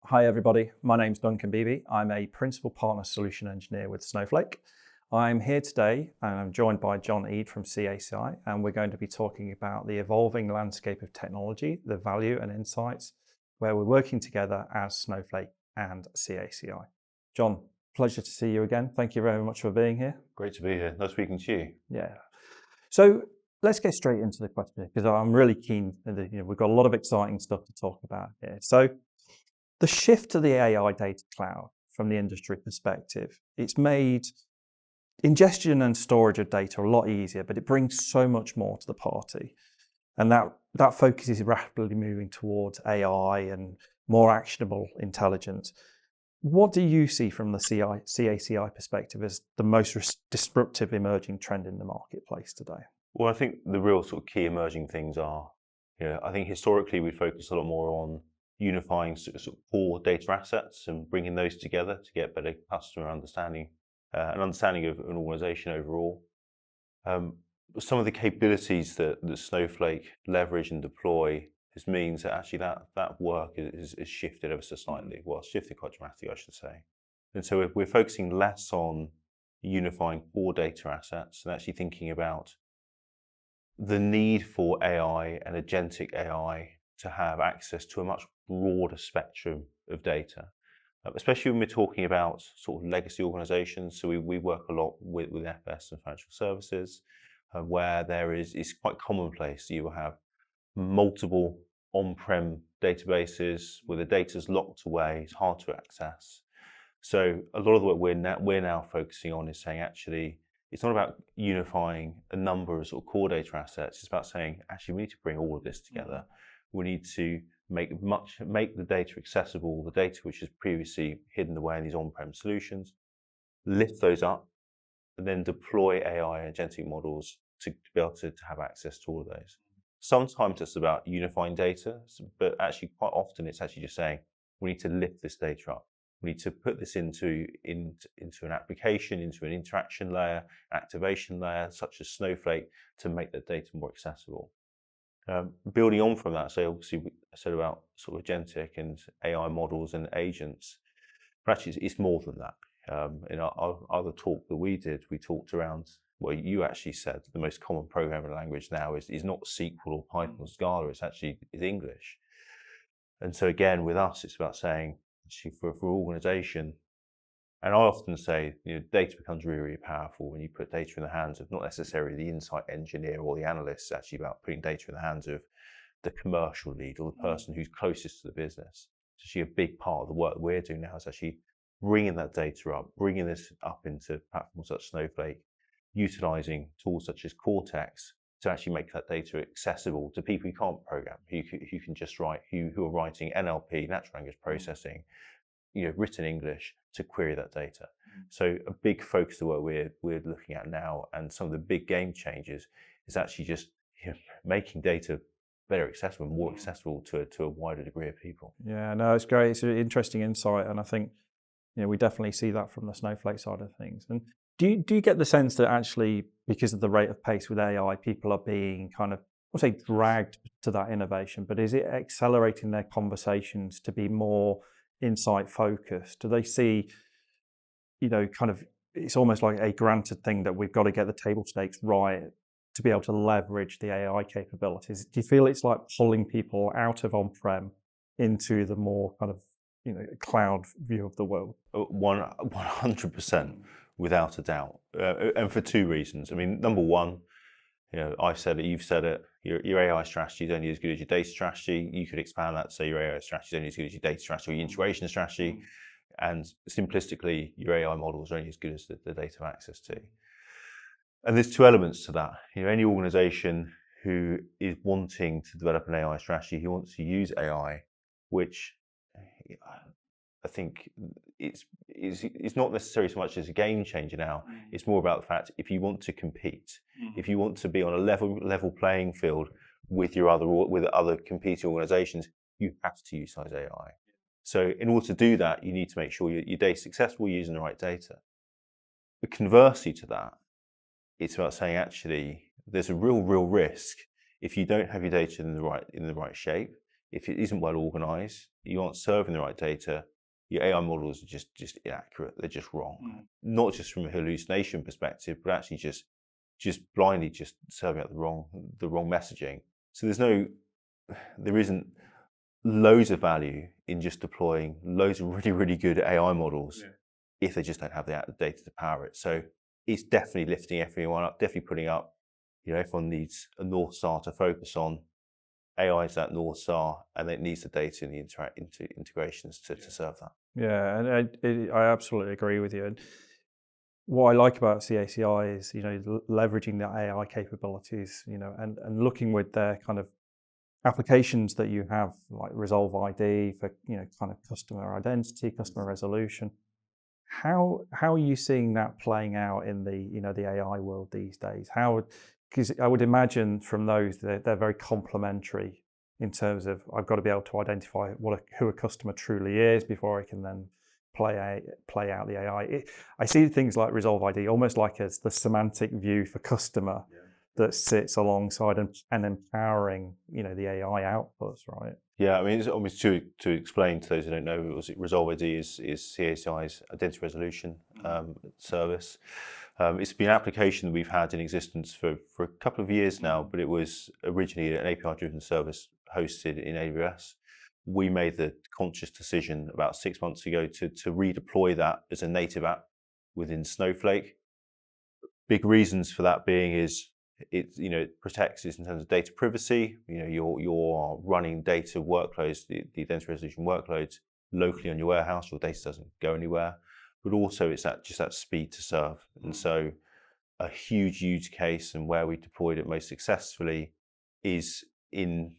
Hi everybody, my name's Duncan Beeby. I'm a Principal Partner Solution Engineer with Snowflake. I'm here today and I'm joined by John Eade from CACI, and we're going to be talking about the evolving landscape of technology, the value and insights, where we're working together as Snowflake and CACI. John, pleasure to see you again. Thank you very much for being here. Great to be here. Nice speaking to you. Yeah. So let's get straight into the question because I'm really keen. We've got a lot of exciting stuff to talk about here. So the shift to the AI data cloud from the industry perspective, it's made ingestion and storage of data a lot easier, but it brings so much more to the party. And that focus is rapidly moving towards AI and more actionable intelligence. What do you see from the CACI perspective as the most disruptive emerging trend in the marketplace today? Well, I think the real sort of key emerging things are, I think historically we focused a lot more on unifying sort of core data assets and bringing those together to get better customer understanding, an understanding of an organization overall. Some of the capabilities that Snowflake leverage and deploy means that actually that work is shifted ever so slightly. Well, shifted quite dramatically, I should say. And so we're focusing less on unifying core data assets and actually thinking about the need for AI and agentic AI to have access to a much broader spectrum of data, especially when we're talking about sort of legacy organizations. So we work a lot with FS and financial services, where it's quite commonplace that you will have multiple on-prem databases where the data's locked away, it's hard to access. So a lot of the work we're now focusing on is saying actually it's not about unifying a number of sort of core data assets. It's about saying actually we need to bring all of this together. We need to make the data accessible, the data which is previously hidden away in these on-prem solutions, lift those up, and then deploy AI and agentic models to be able to have access to all of those. Sometimes it's about unifying data, but actually quite often it's actually just saying we need to lift this data up. We need to put this into an application, into an interaction layer, activation layer, such as Snowflake, to make that data more accessible. Building on from that, so obviously I said about sort of agentic and AI models and agents, but actually it's more than that. In our other talk that we did, we talked around, well, you actually said the most common programming language now is not SQL or Python or Scala, it's English. And so again, with us, it's about saying, actually for organization, and I often say, data becomes really, really powerful when you put data in the hands of not necessarily the insight engineer or the analyst. It's actually about putting data in the hands of the commercial lead or the person who's closest to the business. It's actually a big part of the work we're doing now is actually bringing that data up, bringing this up into platforms such as Snowflake, utilizing tools such as Cortex to actually make that data accessible to people who can't program, who can just write, who are writing NLP, natural language processing, written English to query that data. So a big focus of what we're looking at now, and some of the big game changers, is actually just making data better accessible, more accessible to a wider degree of people. Yeah, no, it's great. It's an interesting insight, and I think we definitely see that from the Snowflake side of things. And do you get the sense that actually, because of the rate of pace with AI, people are being kind of, I won't say dragged to that innovation, but is it accelerating their conversations to be more insight focused? Do they see, kind of, it's almost like a granted thing that we've got to get the table stakes right to be able to leverage the AI capabilities? Do you feel it's like pulling people out of on-prem into the more kind of, cloud view of the world? 100%, without a doubt, and for two reasons. I mean, number one, I've said it, you've said it. Your AI strategy is only as good as your data strategy. You could expand that to say your AI strategy is only as good as your data strategy or your integration strategy. And simplistically, your AI models are only as good as the data have access to. And there's two elements to that. Any organization who is wanting to develop an AI strategy, who wants to use AI, which I think it's not necessarily so much as a game changer now. It's more about the fact if you want to compete, if you want to be on a level playing field with other competing organizations, you have to utilize AI. So in order to do that, you need to make sure your data is successful, using the right data. But conversely to that, it's about saying actually there's a real risk if you don't have your data in the right shape, if it isn't well organized, you aren't serving the right data, your AI models are just inaccurate. They're just wrong. Not just from a hallucination perspective, but actually just blindly just serving up the wrong messaging. So there isn't loads of value in just deploying loads of really good AI models if they just don't have the data to power it. So it's definitely lifting everyone up, definitely putting up, everyone needs a North Star to focus on. AI is that North Star, and it needs the data and the integrations to serve that. Yeah, and I absolutely agree with you. And what I like about CACI is, leveraging the AI capabilities, and looking with their kind of applications that you have, like ResolveID for, kind of customer identity, customer resolution. How are you seeing that playing out in the AI world these days? Because I would imagine from those they're very complementary in terms of I've got to be able to identify who a customer truly is before I can then play out the AI. I see things like ResolveID almost like as the semantic view for customer that sits alongside and empowering the AI outputs, right? Yeah, I mean, it's almost to explain to those who don't know, ResolveID is CACI's identity resolution service. It's been an application that we've had in existence for a couple of years now, but it was originally an API-driven service hosted in AWS. We made the conscious decision about 6 months ago to redeploy that as a native app within Snowflake. Big reasons for that being is it protects us in terms of data privacy. You're running data workloads, the identity resolution workloads locally on your warehouse. Your data doesn't go anywhere, but also it's that speed to serve. And so a huge use case and where we deployed it most successfully is in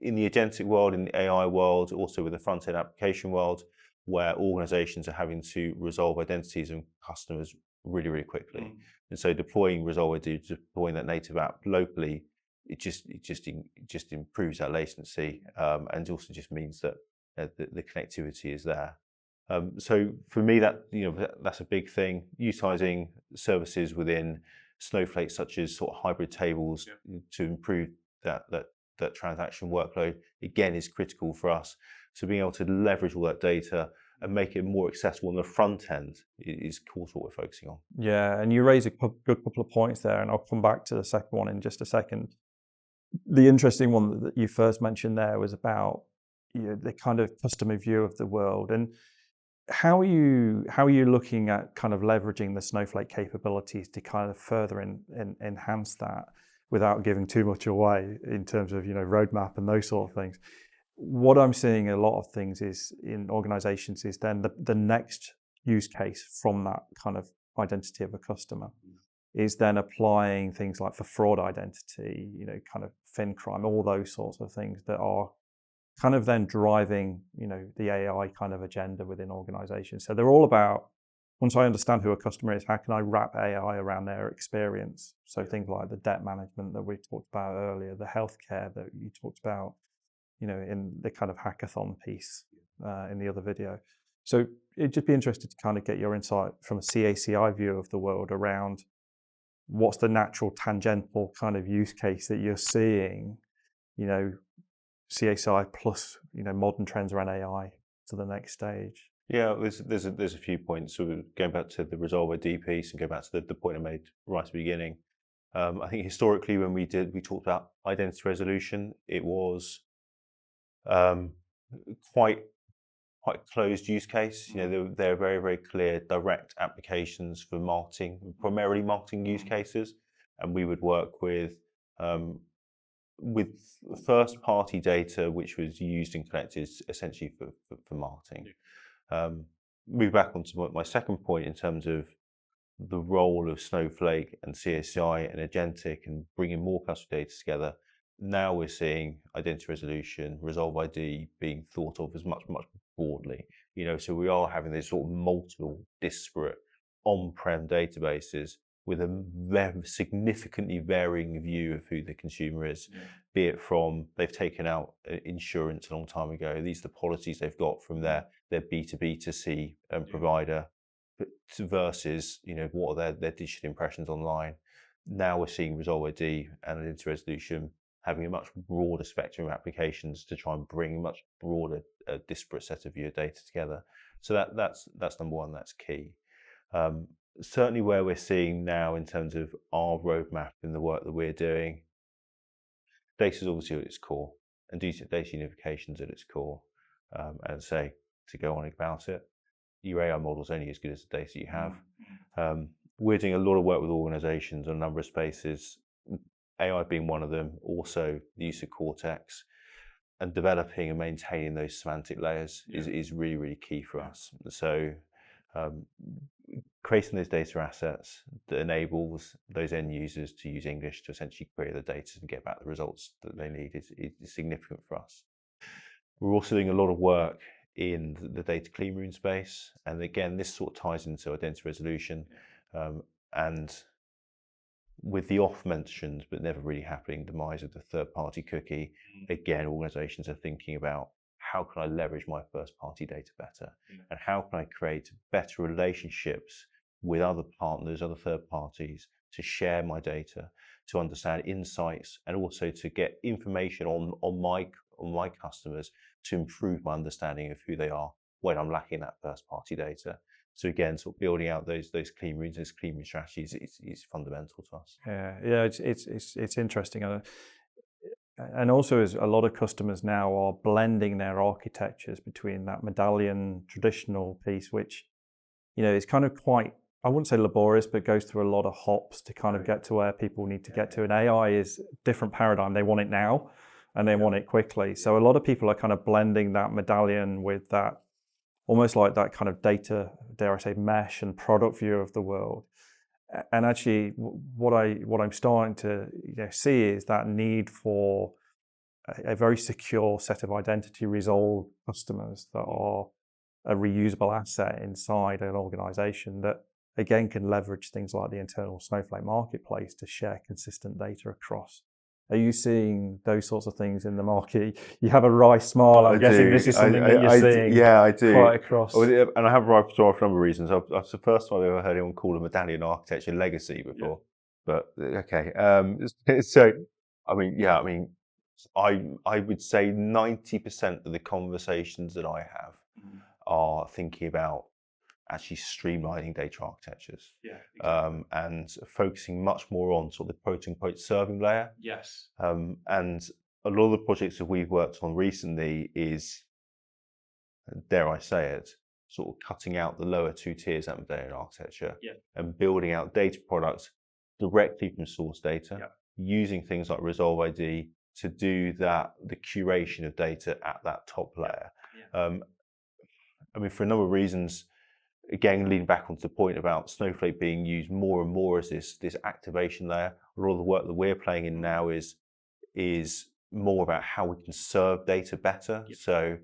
the agentic world, in the AI world, also with the front-end application world, where organizations are having to resolve identities and customers really quickly. And so deploying ResolveID, deploying that native app locally, it just improves that latency, and also just means that the connectivity is there. So for me, that's a big thing. Utilizing services within Snowflake, such as sort of hybrid tables, to improve that transaction workload, again, is critical for us. So being able to leverage all that data and make it more accessible on the front end is core to what we're focusing on. Yeah, and you raise a good couple of points there, and I'll come back to the second one in just a second. The interesting one that you first mentioned there was about the kind of customer view of the world, and how are you looking at kind of leveraging the Snowflake capabilities to kind of further enhance that without giving too much away in terms of roadmap and those sort of things? What I'm seeing a lot of things is in organizations is then the next use case from that kind of identity of a customer is then applying things like for fraud identity, kind of fin crime, all those sorts of things that are kind of then driving, the AI kind of agenda within organizations. So they're all about, once I understand who a customer is, how can I wrap AI around their experience? So things like the debt management that we talked about earlier, the healthcare that you talked about, in the kind of hackathon piece in the other video. So it'd just be interested to kind of get your insight from a CACI view of the world around what's the natural tangential kind of use case that you're seeing, CACI plus, modern trends around AI to the next stage. Yeah, there's a few points. So going back to the ResolveID piece and go back to the point I made right at the beginning. I think historically when we talked about identity resolution, it was quite closed use case. They're very clear direct applications for marketing, primarily marketing use cases, and we would work with first party data which was used and collected essentially for marketing. Move back onto my second point in terms of the role of Snowflake and CACI and agentic and bringing more customer data together. Now we're seeing identity resolution, ResolveID being thought of as much broadly. So we are having these sort of multiple disparate on-prem databases with a very significantly varying view of who the consumer is, be it from they've taken out insurance a long time ago. These are the policies they've got from their B2B2C provider versus what are their digital impressions online. Now we're seeing ResolveID and identity resolution having a much broader spectrum of applications to try and bring a much broader, disparate set of your data together. So that's number one. That's key. Certainly, where we're seeing now in terms of our roadmap in the work that we're doing, data is obviously at its core, and data unification is at its core. And say, to go on about it, your AI model is only as good as the data you have. We're doing a lot of work with organizations on a number of spaces, AI being one of them, also the use of Cortex, and developing and maintaining those semantic layers is really, really key for us. So creating those data assets that enables those end users to use English to essentially query the data and get back the results that they need is significant for us. We're also doing a lot of work in the data clean room space. And again, this sort of ties into identity resolution. And with the oft mentioned, but never really happening, demise of the third-party cookie, again, organizations are thinking about how can I leverage my first-party data better? And how can I create better relationships with other partners, other third parties, to share my data, to understand insights, and also to get information on my customers to improve my understanding of who they are when I'm lacking that first-party data. So again, sort of building out those clean rooms, those clean room strategies is fundamental to us. Yeah, it's interesting, and also as a lot of customers now are blending their architectures between that medallion traditional piece, which is kind of quite, I wouldn't say laborious, but goes through a lot of hops to kind of get to where people need to get to. And AI is a different paradigm; they want it now, and they want it quickly. So a lot of people are kind of blending that medallion with that, almost like that kind of data, dare I say, mesh and product view of the world. And actually, what I'm starting to see is that need for a very secure set of identity resolved customers that are a reusable asset inside an organization that, again, can leverage things like the internal Snowflake marketplace to share consistent data across. Are you seeing those sorts of things in the market? You have a wry smile. I'm guessing this is something that you're seeing. Yeah, I do. Quite across. And I have a wry smile for a number of reasons. That's the first time I've ever heard anyone call a medallion architecture legacy before. Yeah. But okay. So, I would say 90% of the conversations that I have are thinking about actually streamlining data architectures. Yeah, exactly. And focusing much more on sort of the quote-unquote serving layer. Yes. And a lot of the projects that we've worked on recently is, dare I say it, sort of cutting out the lower two tiers of medallion architecture and building out data products directly from source data, using things like ResolveID to do the curation of data at that top layer. For a number of reasons, again, leading back onto the point about Snowflake being used more and more as this activation layer, a lot of the work that we're playing in now is more about how we can serve data better. So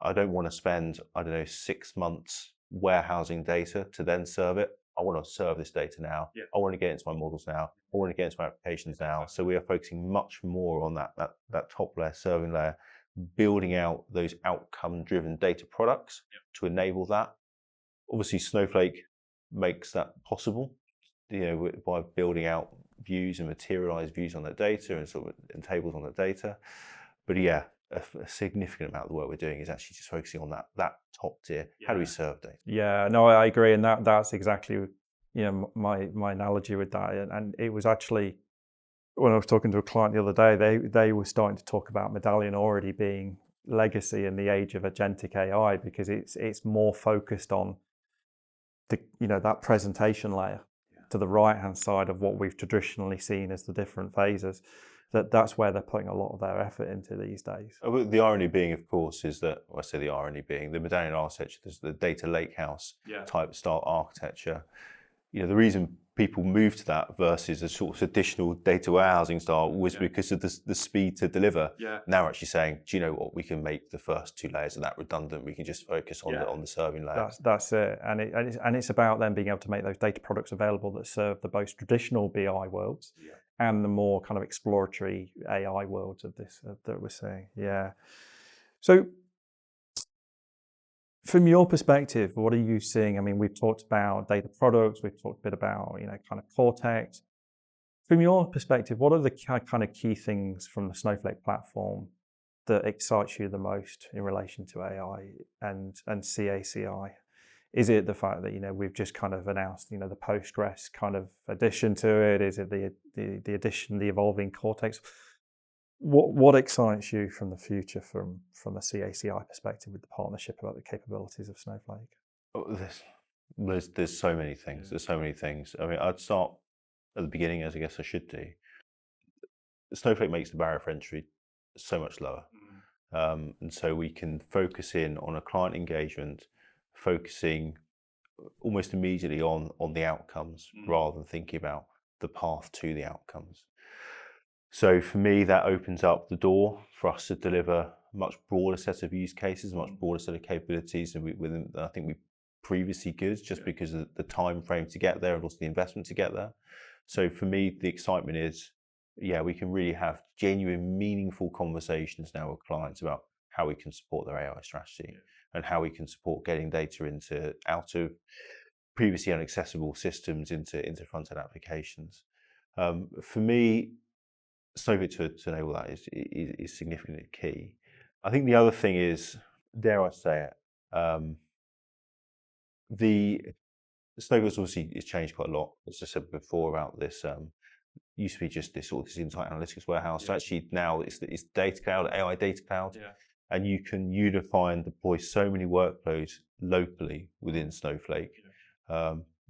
I don't want to spend, 6 months warehousing data to then serve it. I want to serve this data now. I want to get into my models now. I want to get into my applications now. So we are focusing much more on that top layer, serving layer, building out those outcome-driven data products to enable that. Obviously, Snowflake makes that possible, by building out views and materialized views on that data and tables on that data. But a significant amount of the work we're doing is actually just focusing on that top tier. How do we serve data? Yeah, no, I agree, and that's exactly my analogy with that. And it was actually, when I was talking to a client the other day, they were starting to talk about Medallion already being legacy in the age of agentic AI, because it's more focused on that presentation layer to the right hand side of what we've traditionally seen as the different phases. That's where they're putting a lot of their effort into these days. The irony being, of course, is that, I say the irony being, the medallion architecture, there's the data lakehouse type style architecture. The reason people moved to that versus a sort of traditional data warehousing style was because of the speed to deliver. Now we're actually saying, do you know what, we can make the first two layers of that redundant. We can just focus on the serving layer. That's it. And it's about then being able to make those data products available that serve the most traditional BI worlds and the more kind of exploratory AI worlds of this that we're seeing. Yeah. So from your perspective, what are you seeing? We've talked about data products, we've talked a bit about, kind of Cortex. From your perspective, what are the kind of key things from the Snowflake platform that excites you the most in relation to AI and CACI? Is it the fact that we've just kind of announced the Postgres kind of addition to it? Is it the addition, the evolving Cortex? What excites you from the future from a CACI perspective with the partnership about the capabilities of Snowflake? Oh, there's so many things. There's so many things. I mean, I'd start at the beginning, as I guess I should do. Snowflake makes the barrier for entry so much lower. And so we can focus in on a client engagement, focusing almost immediately on the outcomes rather than thinking about the path to the outcomes. So for me, that opens up the door for us to deliver a much broader set of use cases, a much broader set of capabilities than I think we previously could, just because of the time frame to get there and also the investment to get there. So for me, the excitement is, we can really have genuine, meaningful conversations now with clients about how we can support their AI strategy and how we can support getting data out of previously inaccessible systems into front-end applications. For me, Snowflake to enable that is significantly key. I think the other thing is, dare I say it, the Snowflake's obviously it's changed quite a lot. As I said before about this, used to be just this insight analytics warehouse. So actually now it's data cloud, AI data cloud, and you can unify and deploy so many workloads locally within Snowflake,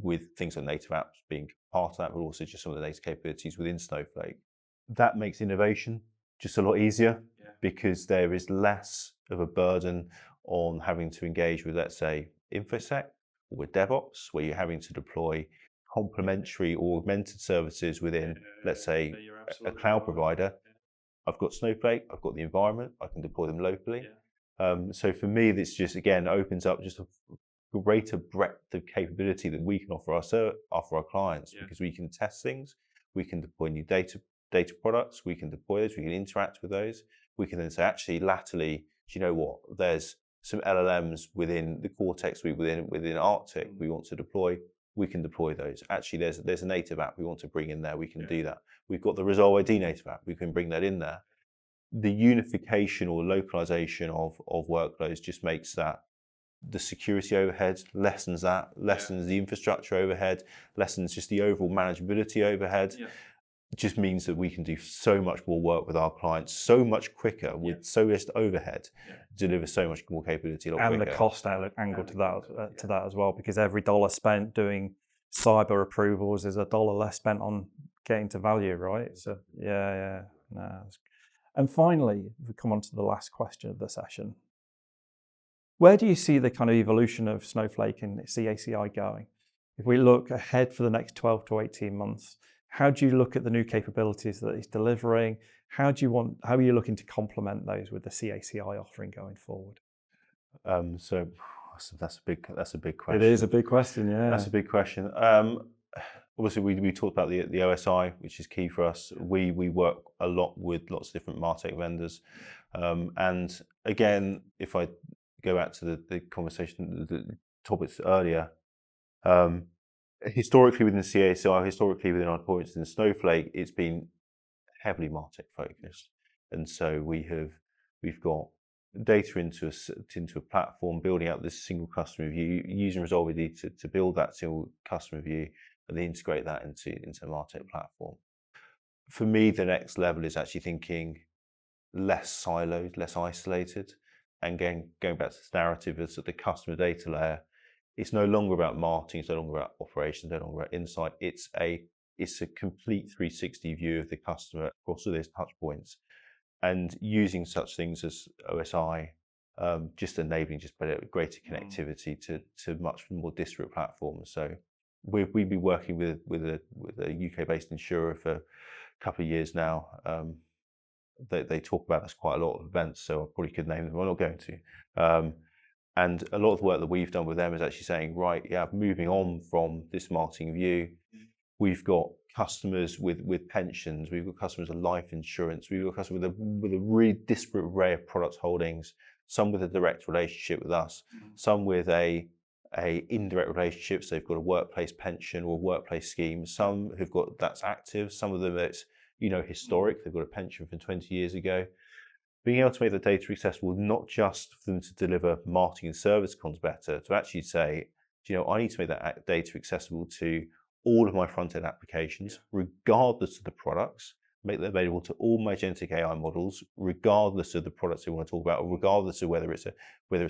with things like native apps being part of that, but also just some of the data capabilities within Snowflake. That makes innovation just a lot easier because there is less of a burden on having to engage with, let's say, InfoSec or with DevOps, where you're having to deploy complementary or augmented services within, let's say, a cloud provider. I've got Snowflake, I've got the environment, I can deploy them locally. So for me, this just, again, opens up just a greater breadth of capability that we can offer our clients, because we can test things, we can deploy new data products, we can deploy those, we can interact with those. We can then say, actually, latterly, do you know what? There's some LLMs within the Cortex suite, within Arctic we want to deploy. We can deploy those. Actually, there's a native app we want to bring in there. We can do that. We've got the ResolveID native app. We can bring that in there. The unification or localization of workloads just makes that the security overhead, lessens the infrastructure overhead, lessens just the overall manageability overhead. Just means that we can do so much more work with our clients so much quicker with so less overhead, deliver so much more capability a lot quicker. And the cost angle to that as well, because every dollar spent doing cyber approvals is a dollar less spent on getting to value, right? So And finally, if we come on to the last question of the session, where do you see the kind of evolution of Snowflake and CACI going? If we look ahead for the next 12 to 18 months, how do you look at the new capabilities that it's delivering? How are you looking to complement those with the CACI offering going forward? So that's a big question. It is a big question, yeah. That's a big question. Obviously, we talked about the OSI, which is key for us. We work a lot with lots of different MarTech vendors, and again, if I go back to the conversation, the topics earlier. Historically within CACI, historically within our deployments in Snowflake, it's been heavily MarTech focused, and so we've got data into a platform, building out this single customer view, using ResolveID to build that single customer view, and then integrate that into a MarTech platform. For me, the next level is actually thinking less siloed, less isolated, and going back to this narrative as the customer data layer. It's no longer about marketing, it's no longer about operations, no longer about insight. It's a complete 360 view of the customer across all those touch points, and using such things as OSI, just enabling just better, greater connectivity to much more disparate platforms. So we've been working with a UK-based insurer for a couple of years now. They talk about this quite a lot of events, so I probably could name them. I'm not going to. And a lot of the work that we've done with them is actually saying, right, moving on from this marketing view, we've got customers with pensions, we've got customers with life insurance, we've got customers with a really disparate array of product holdings, some with a direct relationship with us, some with a a indirect relationship, so they've got a workplace pension or workplace scheme. Some who've got that's active, some of them it's historic, they've got a pension from 20 years ago. Being able to make the data accessible, not just for them to deliver marketing and service comms better, to actually say, I need to make that data accessible to all of my front-end applications, regardless of the products, make them available to all my agentic AI models, regardless of the products they want to talk about, or regardless of whether it's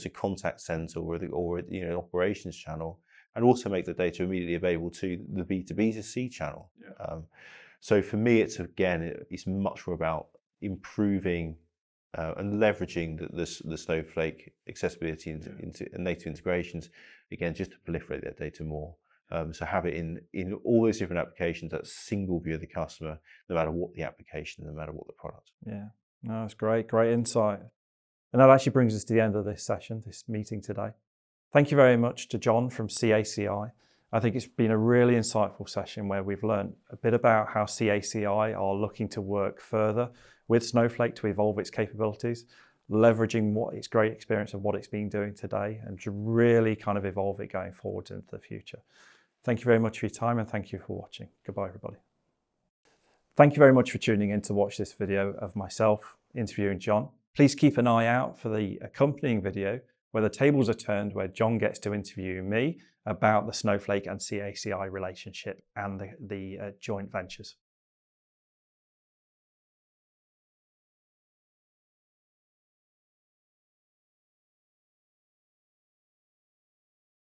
a contact center or an operations channel, and also make the data immediately available to the B2B2C channel. So for me, it's much more about improving and leveraging the Snowflake accessibility into native integrations, again, just to proliferate that data more. So have it in all those different applications, that single view of the customer, no matter what the application, no matter what the product. Yeah, no, that's great insight. And that actually brings us to the end of this session, this meeting today. Thank you very much to John from CACI. I think it's been a really insightful session where we've learned a bit about how CACI are looking to work further with Snowflake to evolve its capabilities, leveraging what its great experience of what it's been doing today, and to really kind of evolve it going forward into the future. Thank you very much for your time, and thank you for watching. Goodbye, everybody. Thank you very much for tuning in to watch this video of myself interviewing John. Please keep an eye out for the accompanying video where the tables are turned, where John gets to interview me about the Snowflake and CACI relationship and the joint ventures.